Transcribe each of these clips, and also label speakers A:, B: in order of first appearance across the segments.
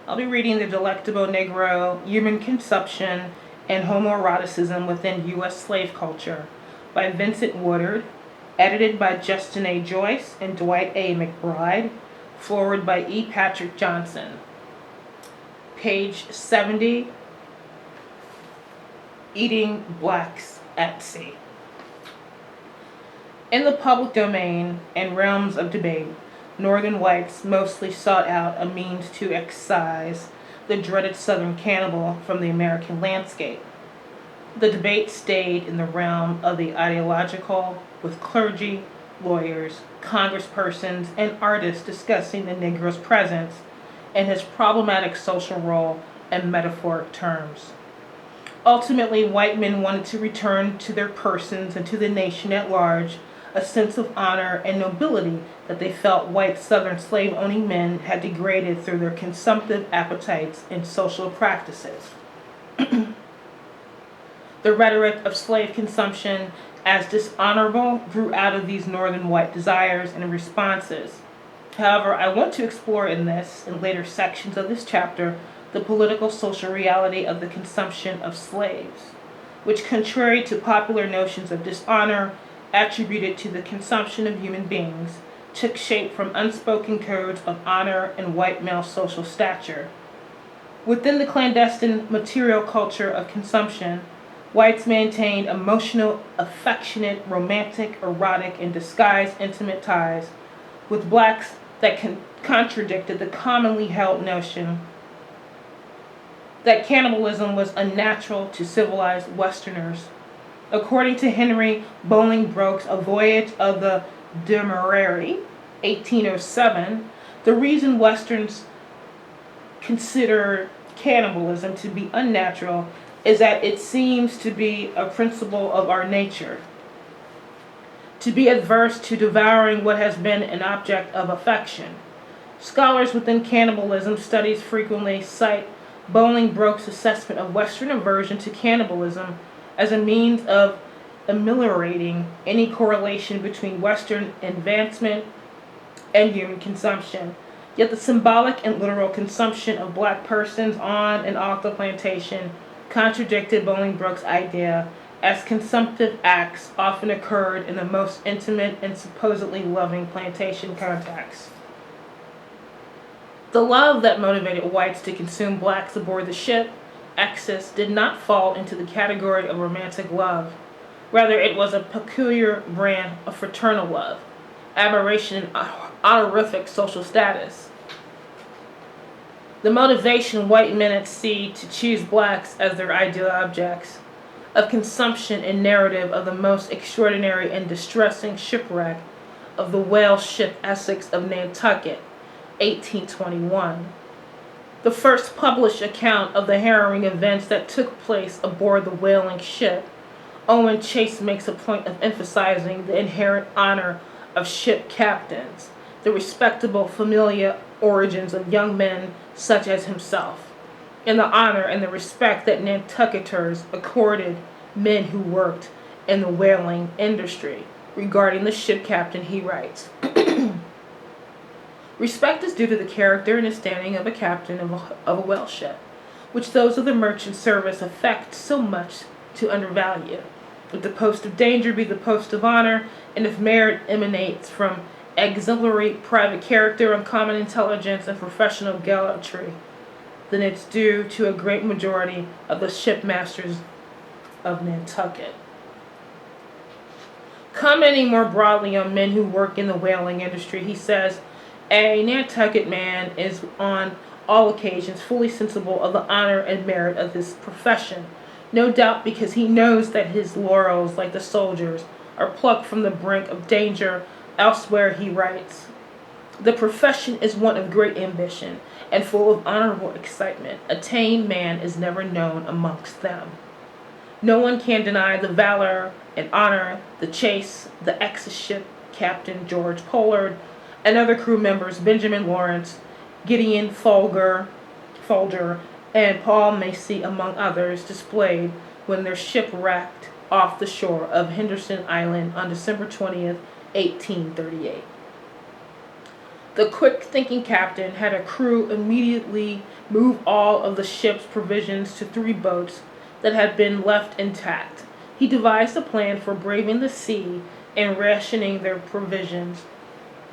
A: I'll be reading The Delectable Negro, Human Consumption, and Homoeroticism Within U.S. Slave Culture by Vincent Woodard, edited by Justin A. Joyce and Dwight A. McBride, foreword by E. Patrick Johnson. Page 70, Eating Blacks at Sea. In the public domain and realms of debate, Northern whites mostly sought out a means to excise the dreaded Southern cannibal from the American landscape. The debate stayed in the realm of the ideological, with clergy, lawyers, congresspersons, and artists discussing the Negro's presence and his problematic social role in metaphoric terms. Ultimately, white men wanted to return to their persons and to the nation at large a sense of honor and nobility that they felt white Southern slave-owning men had degraded through their consumptive appetites and social practices. The rhetoric of slave consumption as dishonorable grew out of these Northern white desires and responses. However, I want to explore in this and later sections of this chapter the political social reality of the consumption of slaves, which, contrary to popular notions of dishonor attributed to the consumption of human beings, took shape from unspoken codes of honor and white male social stature. Within the clandestine material culture of consumption, whites maintained emotional, affectionate, romantic, erotic, and disguised intimate ties with blacks that contradicted the commonly held notion that cannibalism was unnatural to civilized Westerners. According to Henry Bolingbroke's A Voyage of the Demerary, 1807, the reason Westerns consider cannibalism to be unnatural is that it seems to be a principle of our nature, to be adverse to devouring what has been an object of affection. Scholars within cannibalism studies frequently cite Bolingbroke's assessment of Western aversion to cannibalism as a means of ameliorating any correlation between Western advancement and human consumption. Yet the symbolic and literal consumption of black persons on and off the plantation contradicted Bolingbroke's idea, as consumptive acts often occurred in the most intimate and supposedly loving plantation contacts. The love that motivated whites to consume blacks aboard the ship Exodus did not fall into the category of romantic love. Rather, it was a peculiar brand of fraternal love, admiration, and honorific social status. The motivation white men at sea to choose blacks as their ideal objects of consumption and narrative of the most extraordinary and distressing shipwreck of the whale ship Essex of Nantucket, 1821. The first published account of the harrowing events that took place aboard the whaling ship, Owen Chase makes a point of emphasizing the inherent honor of ship captains, the respectable familial origins of young men such as himself, and the honor and the respect that Nantucketers accorded men who worked in the whaling industry. Regarding the ship captain, he writes, "Respect is due to the character and the standing of a captain of a whale ship, which those of the merchant service affect so much to undervalue. If the post of danger be the post of honor, and if merit emanates from exemplary private character, uncommon intelligence, and professional gallantry, then it's due to a great majority of the shipmasters of Nantucket." Commenting more broadly on men who work in the whaling industry, he says, "A Nantucket man is on all occasions fully sensible of the honor and merit of his profession, no doubt because he knows that his laurels, like the soldiers, are plucked from the brink of danger." Elsewhere he writes, "The profession is one of great ambition, and full of honorable excitement. A tame man is never known amongst them. No one can deny the valor and honor, the Chase, the ex-ship Captain George Pollard, and other crew members, Benjamin Lawrence, Gideon Folger, and Paul Macy, among others, displayed when their ship wrecked off the shore of Henderson Island on December 20th, 1838. The quick-thinking captain had a crew immediately move all of the ship's provisions to 3 boats that had been left intact. He devised a plan for braving the sea and rationing their provisions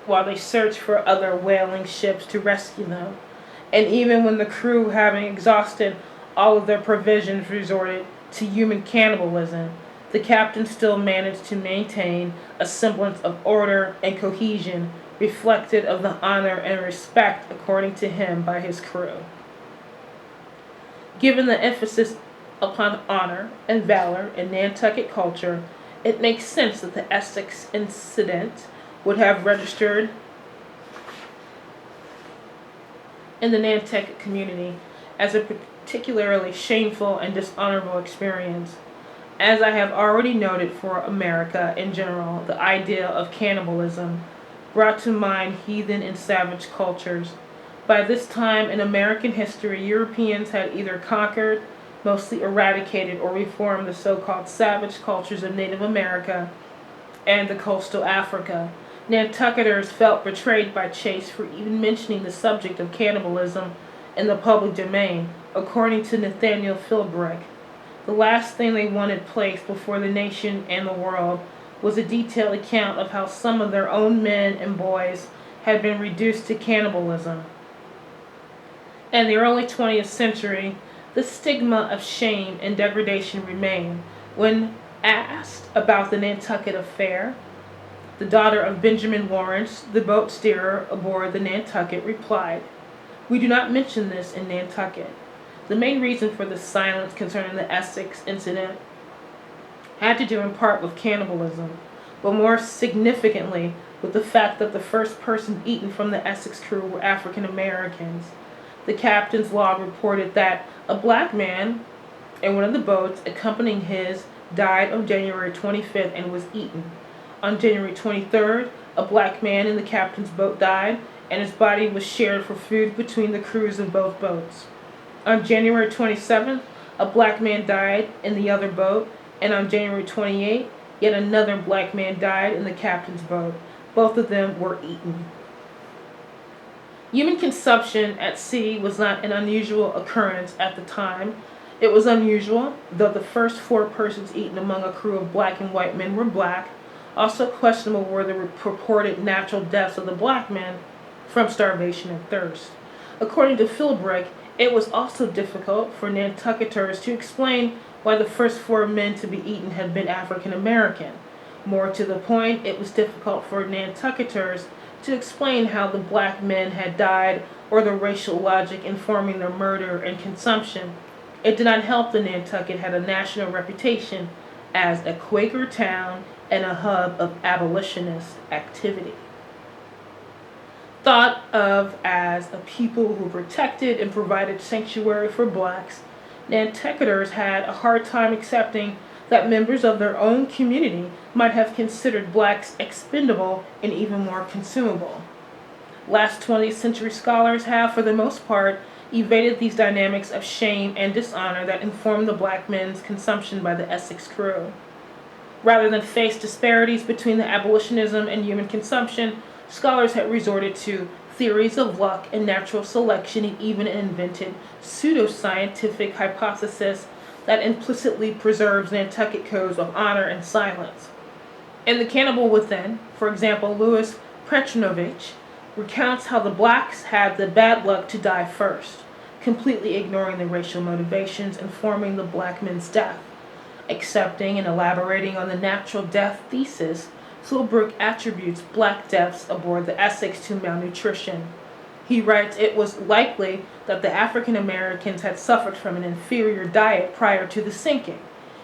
A: while they searched for other whaling ships to rescue them. And even when the crew, having exhausted all of their provisions, resorted to human cannibalism, the captain still managed to maintain a semblance of order and cohesion reflected of the honor and respect according to him by his crew. Given the emphasis upon honor and valor in Nantucket culture, it makes sense that the Essex incident would have registered in the Nantucket community as a particularly shameful and dishonorable experience. As I have already noted, for America in general, the idea of cannibalism brought to mind heathen and savage cultures. By this time in American history, Europeans had either conquered, mostly eradicated, or reformed the so-called savage cultures of Native America and the coastal Africa. Nantucketers felt betrayed by Chase for even mentioning the subject of cannibalism in the public domain, according to Nathaniel Philbrick. The last thing they wanted placed before the nation and the world was a detailed account of how some of their own men and boys had been reduced to cannibalism. In the early 20th century, the stigma of shame and degradation remained. When asked about the Nantucket affair, the daughter of Benjamin Lawrence, the boat steerer aboard the Nantucket, replied, "We do not mention this in Nantucket." The main reason for the silence concerning the Essex incident had to do in part with cannibalism, but more significantly with the fact that the first person eaten from the Essex crew were African Americans. The captain's log reported that a black man in one of the boats accompanying his died on January 25th and was eaten. On January 23rd, a black man in the captain's boat died, and his body was shared for food between the crews of both boats. On January 27th, a black man died in the other boat, and on January 28th, yet another black man died in the captain's boat. Both of them were eaten. Human consumption at sea was not an unusual occurrence at the time. It was unusual, though the first 4 persons eaten among a crew of black and white men were black. Also questionable were the purported natural deaths of the black men from starvation and thirst. According to Philbrick, it was also difficult for Nantucketers to explain why the first 4 men to be eaten had been African American. More to the point, it was difficult for Nantucketers to explain how the black men had died or the racial logic informing their murder and consumption. It did not help that Nantucket had a national reputation as a Quaker town and a hub of abolitionist activity. Thought of as a people who protected and provided sanctuary for blacks, Nantucketers had a hard time accepting that members of their own community might have considered blacks expendable and even more consumable. Last 20th century scholars have, for the most part, evaded these dynamics of shame and dishonor that informed the black men's consumption by the Essex crew. Rather than face disparities between the abolitionism and human consumption, scholars had resorted to theories of luck and natural selection and even invented pseudoscientific hypothesis that implicitly preserves Nantucket codes of honor and silence. In The Cannibal Within, for example, Louis Petronovich recounts how the blacks had the bad luck to die first, completely ignoring the racial motivations informing the black men's death. Accepting and elaborating on the natural death thesis, Philbrick attributes black deaths aboard the Essex to malnutrition. He writes it was likely that the African Americans had suffered from an inferior diet prior to the sinking.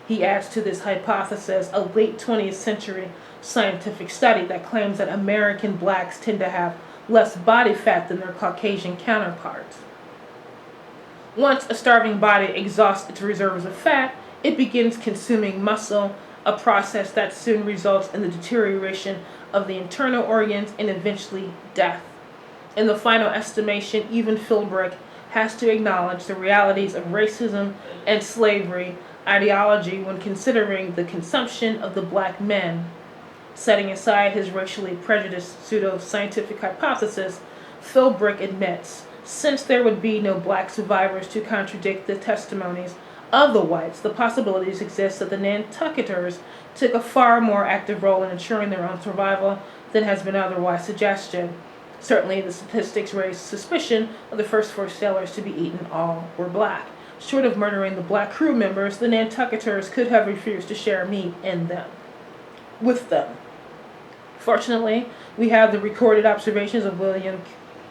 A: He adds to this hypothesis a late 20th century scientific study that claims that American blacks tend to have less body fat than their Caucasian counterparts. Once a starving body exhausts its reserves of fat, it begins consuming muscle, a process that soon results in the deterioration of the internal organs and eventually death. In the final estimation, even Philbrick has to acknowledge the realities of racism and slavery ideology when considering the consumption of the black men. Setting aside his racially prejudiced pseudo-scientific hypothesis, Philbrick admits, since there would be no black survivors to contradict the testimonies of the whites, the possibilities exist that the Nantucketers took a far more active role in ensuring their own survival than has been otherwise suggested. Certainly, the statistics raise suspicion of the first 4 sailors to be eaten all were black. Short of murdering the black crew members, the Nantucketers could have refused to share meat with them. Fortunately, we have the recorded observations of William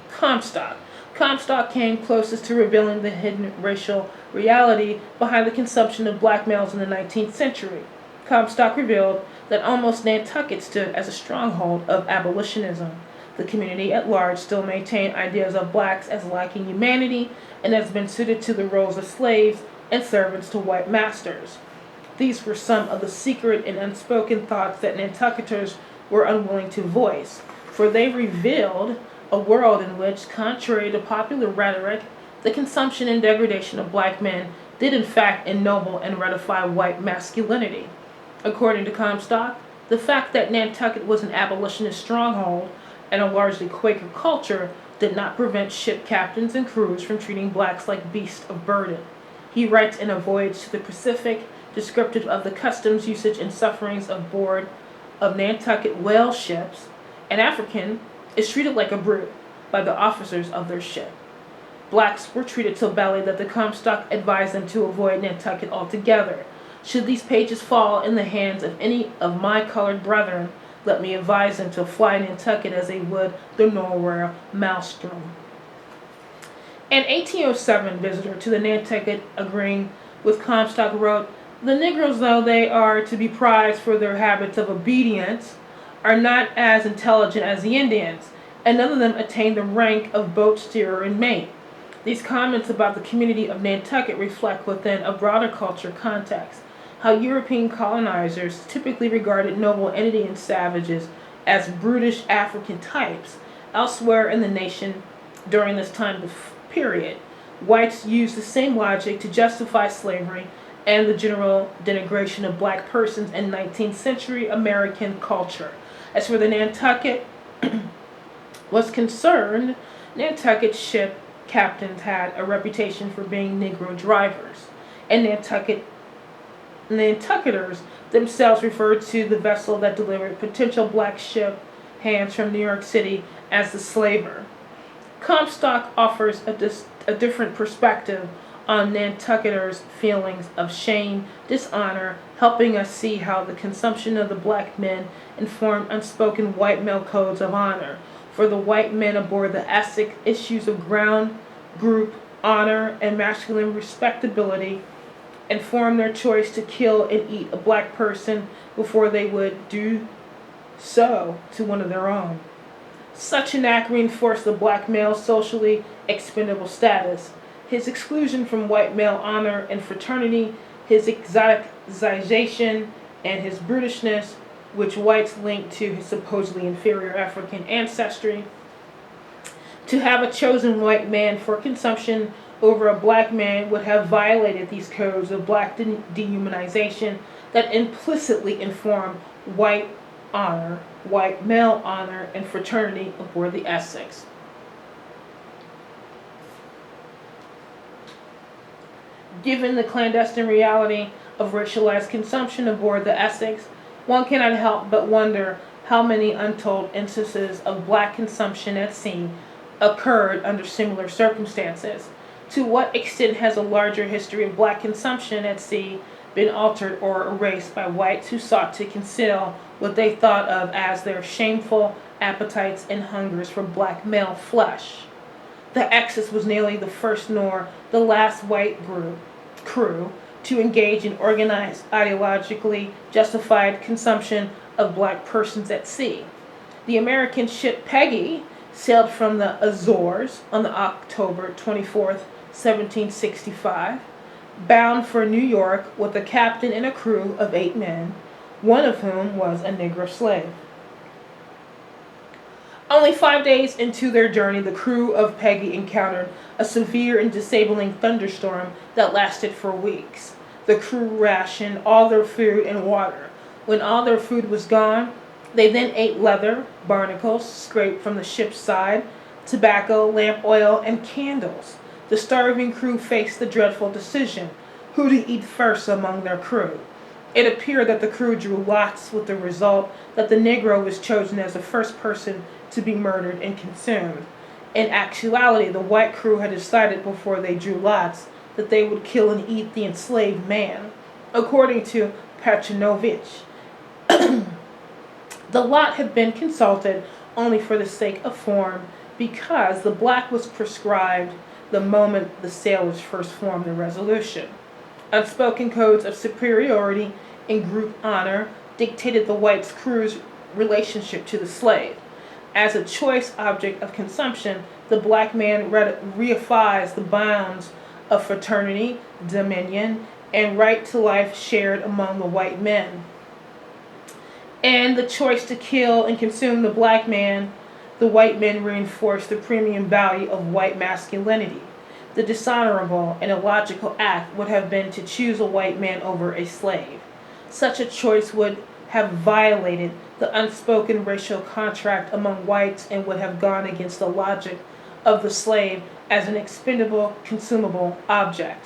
A: Comstock. Comstock came closest to revealing the hidden racial reality behind the consumption of black males in the 19th century. Comstock revealed that almost Nantucket stood as a stronghold of abolitionism. The community at large still maintained ideas of blacks as lacking humanity and has been suited to the roles of slaves and servants to white masters. These were some of the secret and unspoken thoughts that Nantucketers were unwilling to voice, for they revealed a world in which, contrary to popular rhetoric, the consumption and degradation of black men did in fact ennoble and ratify white masculinity. According to Comstock, the fact that Nantucket was an abolitionist stronghold and a largely Quaker culture did not prevent ship captains and crews from treating blacks like beasts of burden. He writes in A Voyage to the Pacific, descriptive of the customs, usage, and sufferings aboard of Nantucket whale ships, an African is treated like a brute by the officers of their ship. Blacks were treated so badly that the Comstock advised them to avoid Nantucket altogether. Should these pages fall in the hands of any of my colored brethren, let me advise them to fly Nantucket as they would the Norway maelstrom. An 1807 visitor to the Nantucket, agreeing with Comstock, wrote, "The Negroes, though they are to be prized for their habits of obedience, are not as intelligent as the Indians, and none of them attain the rank of boat steerer and mate." These comments about the community of Nantucket reflect within a broader culture context how European colonizers typically regarded noble Indian savages as brutish African types. Elsewhere in the nation during this time period, whites used the same logic to justify slavery and the general denigration of black persons in 19th century American culture. As for the Nantucket was concerned, Nantucket ship captains had a reputation for being Negro drivers, and Nantucketers themselves referred to the vessel that delivered potential black ship hands from New York City as the slaver. Comstock offers a different perspective on Nantucketers' feelings of shame, dishonor, helping us see how the consumption of the black men informed unspoken white male codes of honor. For the white men aboard the Essex, issues of ground, group, honor, and masculine respectability informed their choice to kill and eat a black person before they would do so to one of their own. Such an act reinforced the black male's socially expendable status, his exclusion from white male honor and fraternity, his exoticization, and his brutishness, which whites linked to his supposedly inferior African ancestry. To have a chosen white man for consumption over a black man would have violated these codes of black dehumanization that implicitly inform white honor, white male honor, and fraternity aboard the Essex. Given the clandestine reality of racialized consumption aboard the Essex, one cannot help but wonder how many untold instances of black consumption at sea occurred under similar circumstances. To what extent has a larger history of black consumption at sea been altered or erased by whites who sought to conceal what they thought of as their shameful appetites and hungers for black male flesh? The Essex was neither the first nor the last white crew to engage in organized, ideologically justified consumption of black persons at sea. The American ship Peggy sailed from the Azores on October 24th, 1765, bound for New York with a captain and a crew of 8 men, one of whom was a Negro slave. Only 5 days into their journey, the crew of Peggy encountered a severe and disabling thunderstorm that lasted for weeks. The crew rationed all their food and water. When all their food was gone, They then ate leather, barnacles scraped from the ship's side, tobacco, lamp oil, and candles. The starving crew faced the dreadful decision who to eat first among their crew. It appeared that the crew drew lots, with the result that the Negro was chosen as the first person to be murdered and consumed. In actuality, the white crew had decided before they drew lots that they would kill and eat the enslaved man. According to Pachinovich, the lot had been consulted only for the sake of form, because the black was prescribed the moment the sailors first formed the resolution. Unspoken codes of superiority and group honor dictated the white crew's relationship to the slave. As a choice object of consumption, the black man reifies the bounds of fraternity, dominion, and right to life shared among the white men. And the choice to kill and consume the black man, the white men reinforced the premium value of white masculinity. The dishonorable and illogical act would have been to choose a white man over a slave. Such a choice would have violated the unspoken racial contract among whites and would have gone against the logic of the slave as an expendable, consumable object.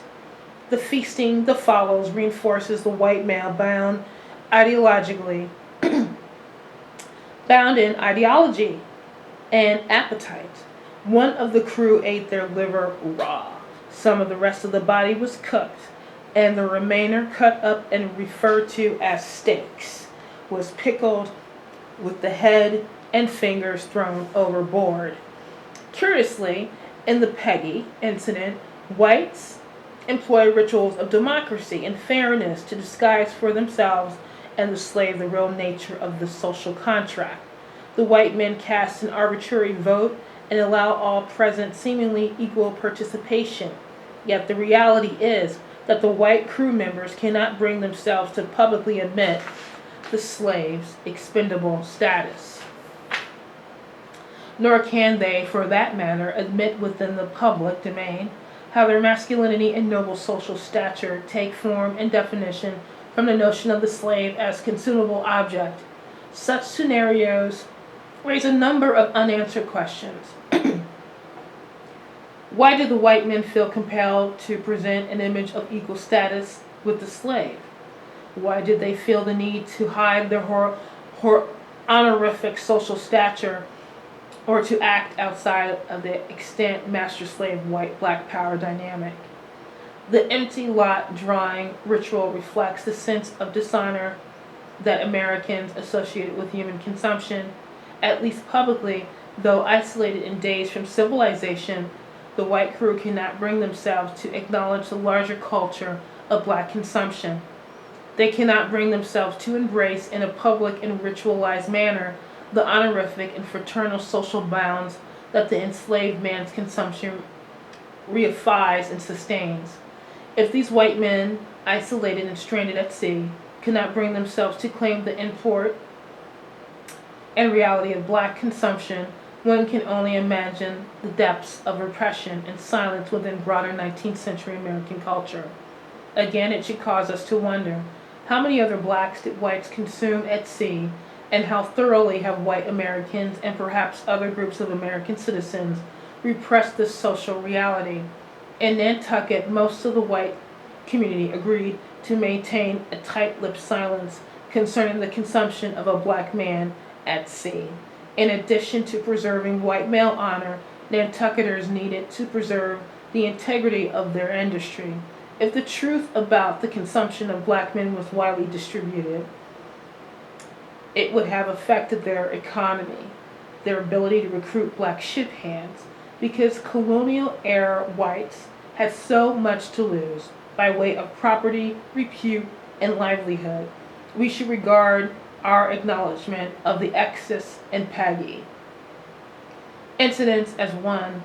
A: The feasting that follows reinforces the white male bound ideologically, bound in ideology and appetite. One of the crew ate their liver raw. Some of the rest of the body was cooked, and the remainder, cut up and referred to as steaks, was pickled with the head and fingers thrown overboard. Curiously, in the Peggy incident, whites employ rituals of democracy and fairness to disguise for themselves and the slave the real nature of the social contract. The white men cast an arbitrary vote and allow all present seemingly equal participation. Yet the reality is that the white crew members cannot bring themselves to publicly admit the slave's expendable status. Nor can they, for that matter, admit within the public domain how their masculinity and noble social stature take form and definition from the notion of the slave as consumable object. Such scenarios raise a number of unanswered questions. Why did the white men feel compelled to present an image of equal status with the slave? Why did they feel the need to hide their honorific social stature or to act outside of the extant master-slave white-black power dynamic? The empty lot drawing ritual reflects the sense of dishonor that Americans associated with human consumption, at least publicly, though isolated in days from civilization. The white crew cannot bring themselves to acknowledge the larger culture of black consumption. They cannot bring themselves to embrace in a public and ritualized manner the honorific and fraternal social bounds that the enslaved man's consumption reifies and sustains. If these white men, isolated and stranded at sea, cannot bring themselves to claim the import and reality of black consumption, one can only imagine the depths of repression and silence within broader 19th century American culture. Again, it should cause us to wonder, how many other blacks did whites consume at sea, and how thoroughly have white Americans and perhaps other groups of American citizens repressed this social reality? In Nantucket, most of the white community agreed to maintain a tight-lipped silence concerning the consumption of a black man at sea. In addition to preserving white male honor, Nantucketers needed to preserve the integrity of their industry. If the truth about the consumption of black men was widely distributed, it would have affected their economy, their ability to recruit black ship hands, because colonial-era whites had so much to lose by way of property, repute, and livelihood. We should regard our acknowledgement of the excess and Peggy incidents as one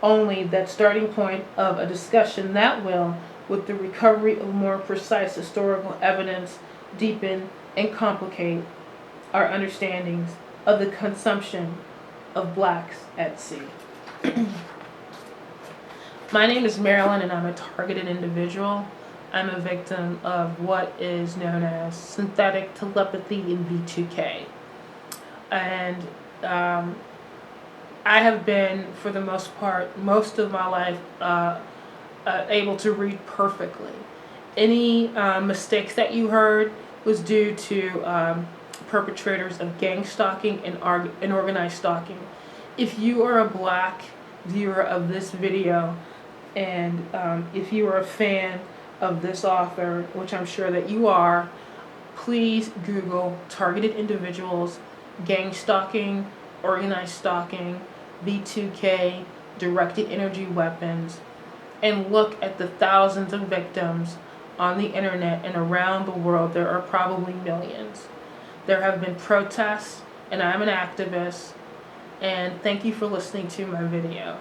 A: only that starting point of a discussion that will, with the recovery of more precise historical evidence, deepen and complicate our understandings of the consumption of blacks at sea. My name is Marilyn, and I'm a targeted individual. I'm a victim of what is known as synthetic telepathy in V2K. And I have been, for the most part, most of my life, able to read perfectly. Any mistakes that you heard was due to perpetrators of gang stalking and organized stalking. If you are a black viewer of this video, and if you are a fan of this author, which I'm sure that you are, please Google targeted individuals, gang stalking, organized stalking, B2K, directed energy weapons, and look at the thousands of victims on the internet and around the world. There are probably millions. There have been protests, and I'm an activist, and thank you for listening to my video.